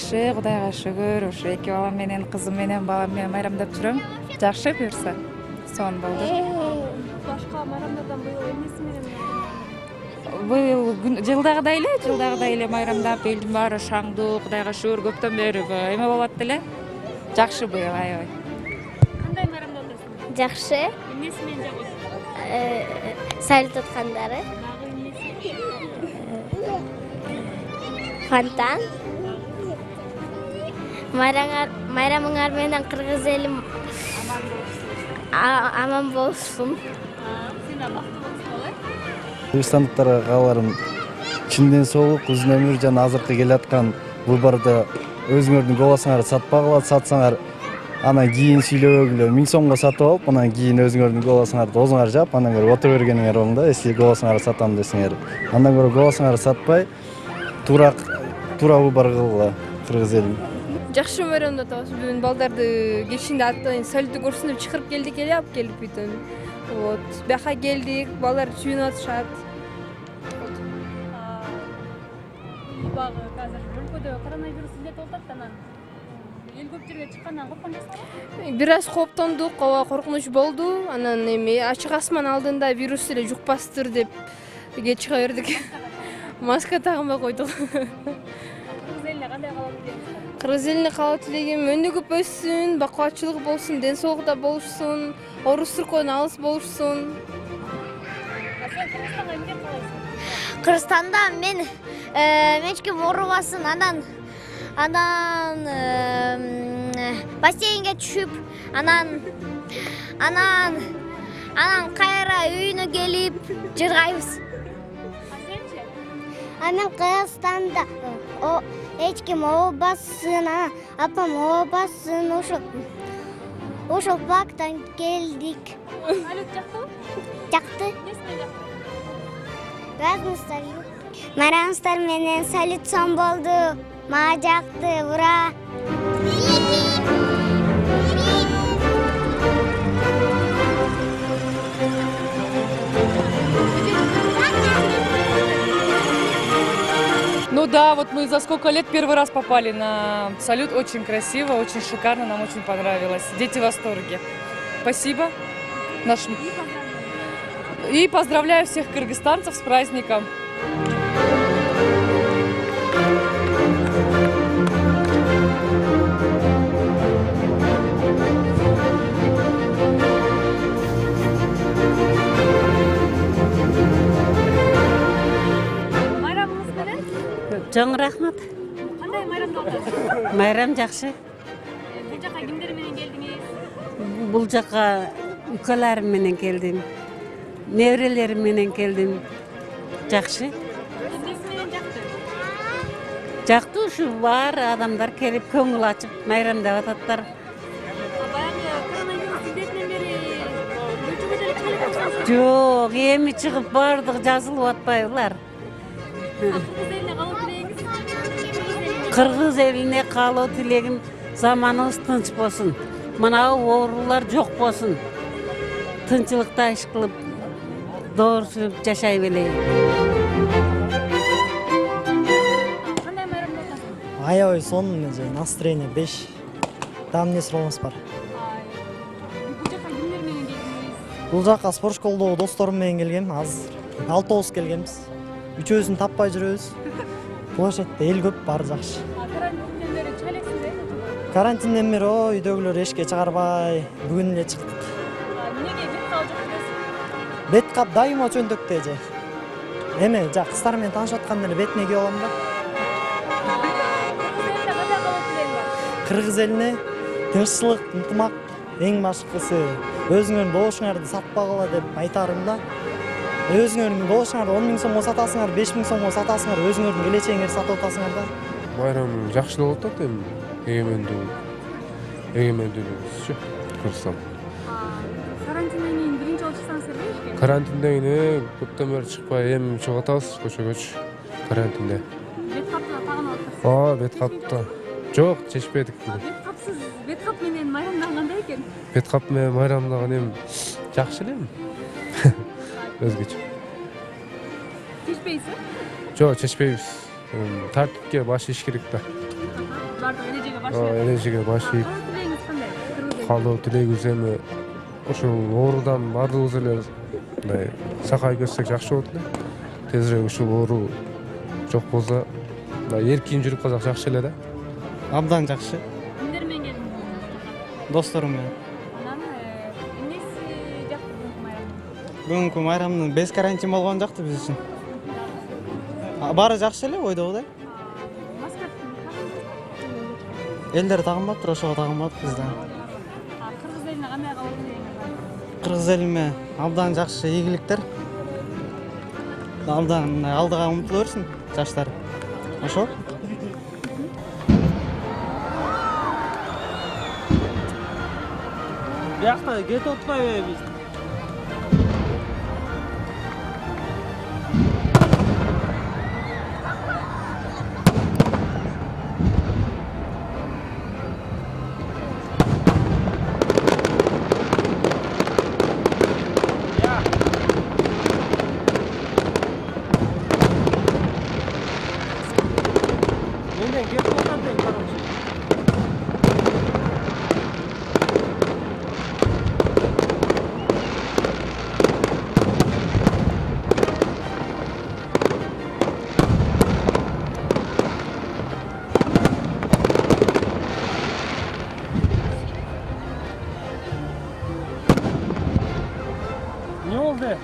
Жакшы, Кудайга шүгүр. Ушу 2 балам менен, кызым менен, балам менен майрамдап жүрөм. Жакшы буюрса. Сон болду. Башка майрамдардан быйыл эмнеси менен? Быйыл жылдагыдай эле майрамдап, элдин баары шаңдуу, Кудайга шүгүр, көптөн бери эме болот деле. Жакшы быйыл, аябай. Кандай майрамдап атасың? Жакшы. Эмнеси менен жагат? Салют аткандары. Дагы эмнеси? Фонтан. Майрамыңар менен Кыргыз элим аман болсун. Сен да бактылуу болсуң. Кыргызстандыктарга кааларым чынден соолук, узун өмүр жана азыркы келаткан выбордо өзүңөрдүн голосуңарды сатпагыла, сатсаңар анан кийин сүйлөбөгүлө 1000 сомго сатып алып, анан кийин өзүңөрдүн голосуңарды оозуңар жаап, андан көрө отура бергениңер оң да, если голосуңарды сатам десеңер. Андан көрө голосуңарды сатпай, туура выбор кылгыла Кыргыз элин. Жакшы майрамдап атабыз. Бүгүн балдарды кечинде аттан салютты көрсүн деп чыгарып келдик эле, алып келип бүтүн. Вот, бияка келдик, балдар сүйүнүп атышат. Багы азыр өлкөдө коронавирус илет болуп анан эл көп жерге чыккандан корккон жоксуңбу? Бир аз кооптондук, ооба коркунуч болду. Анан эми ачык асман алдында вирус эле жукпастыр деп чыга бердик. Маска тагынбай койдук. Кыргыз элине кандай каалоо тилейсиз? Кыргыз элине каалоо тилегим өнүгүп көпөйсүн, бакубатчылык болсун, ден соолукта болушсун, орус-түркөдөн алыс болушсун. Сен Кыргызстанга эмне каалайсың? Кыргызстанда мен эчким оорубасын, анан бассейнге түшүп, анан кайра үйүнө келип жыргайбыз. Мен Кыргызстанда эчким ообасын, апам ообасын, ошол бактан келдик. Салют жактыбы? Жакты. Эмнеси менен Размыстар. Майрамдыктар менен салют сон болду. Мага жакты, ура! Ну да, вот мы за сколько лет первый раз попали на салют. Очень красиво, очень шикарно, нам очень понравилось. Дети в восторге. Спасибо нашим. И поздравляю всех кыргызстанцев с праздником. Жоң рахмат. Кандай майрамдап атасың? Майрам жакшы. Бул жака кимдер менен келдиңиз? Бул жака үкөлөрүм менен келдим. Неберелерим менен келдим. Жакшы. Эмнеси менен жакты? Жакты ушу бар адамдар келип көңүл ачып майрамдап ататтар. Баягы коронавирус илетинен бери өлкөгө деле чыгып атпайсыңбы? Жок, эми чыгып бардыгы жазылып атпайбылар. Кыргыз элине каалоо тилегиңиз? Кыргыз элине каалоо тилегим заманыбыз тынч болсун. Мына оорулар жок болсун. Тынчылыкта иш кылып, доор сүрүп жашай белейик. Кандай майрамдап атасың? Аябай сонун же, настроение 5. Там эмне суроңуз бар? Бул жака кимдер менен келдиңиз? Бул жака спорт школдогу досторум менен келгем. Азыр 6 келгенбиз. Үчөөсүн таппай жүрөбүз. Площадьте эл көп, баары жакшы. Карантинден бери чыга элексиңби? Карантинден бери үйдөгүлөр эшикке чыгарбай, бүгүн эле чыктык. Эмнеге бет кабы жок десиң? Бет кап дайыма чөндөктө же. Эме, жак кыздар менен таанышып атканда эле бетине кийип алам да. Кыргыз элине кандай каалоо тилейиң бар? Кыргыз элине тынччылык, ынтымак, эң башкысы өзүңөрдүн добушуңарды сатпагыла деп айтарым да. Өзүңөрдүн добушуңарды 10 000 сомго сатасыңар, 5 000 сомго сатасыңар, өзүңөрдүн келечегиңерди сатып атасыңар да. Майрам жакшы болуп атат эми. Эгемендүүлүкчү Кыргызстан. Карантинден кийин биринчи жолу чыксаңыздар эшикке? Карантинден кийин көптөн бери чыкпай эми чыгып атабыз көчөгөчү карантинде. Бет капты тагынып атасыз? Бет капты. Жок, чечпедик бүгүн. Бет кап менен майрамдаган кандай экен? Бет кап менен майрамдаган эми жакшы эле. Өзгөчө. Чечпейсиз? Жок, чечпейбиз. Тартипке баш иш керек да. энежеге баш ийип Тилегиңиз кандай? калуу тилегибиз эми ушул оорудан баардыгыбыз эле мындай сакайып кетсек жакшы болот эле. Тезирээк ушул оору жок болсо мындай эркин жүрүп калсак жакшы эле да. Абдан жакшы. Кимдер менен келдиңиз? Досторум менен. Анан эмнеси жакты бүгүнкү майрамдын? Бүгүнкү майрамдын без карантин болгону жакты биз үчүн. Баары жакшы эле ойдогудай. Маска Элдер тагынбаптыр, ошого тагынбадык биз да. Кыргыз элине кандай кабыл бериңиз бар? Кыргыз элиме абдан жакшы ийгиликтер. Абдан алдыга умтула берсин жаштар. Ошо. Биякта кетип атпайбы биз? Менден кетип атат дейм, короче. Ne oldu?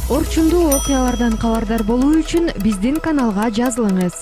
Орчундуу окуялардан кабардар болуу үчүн биздин каналга жазылыңыз.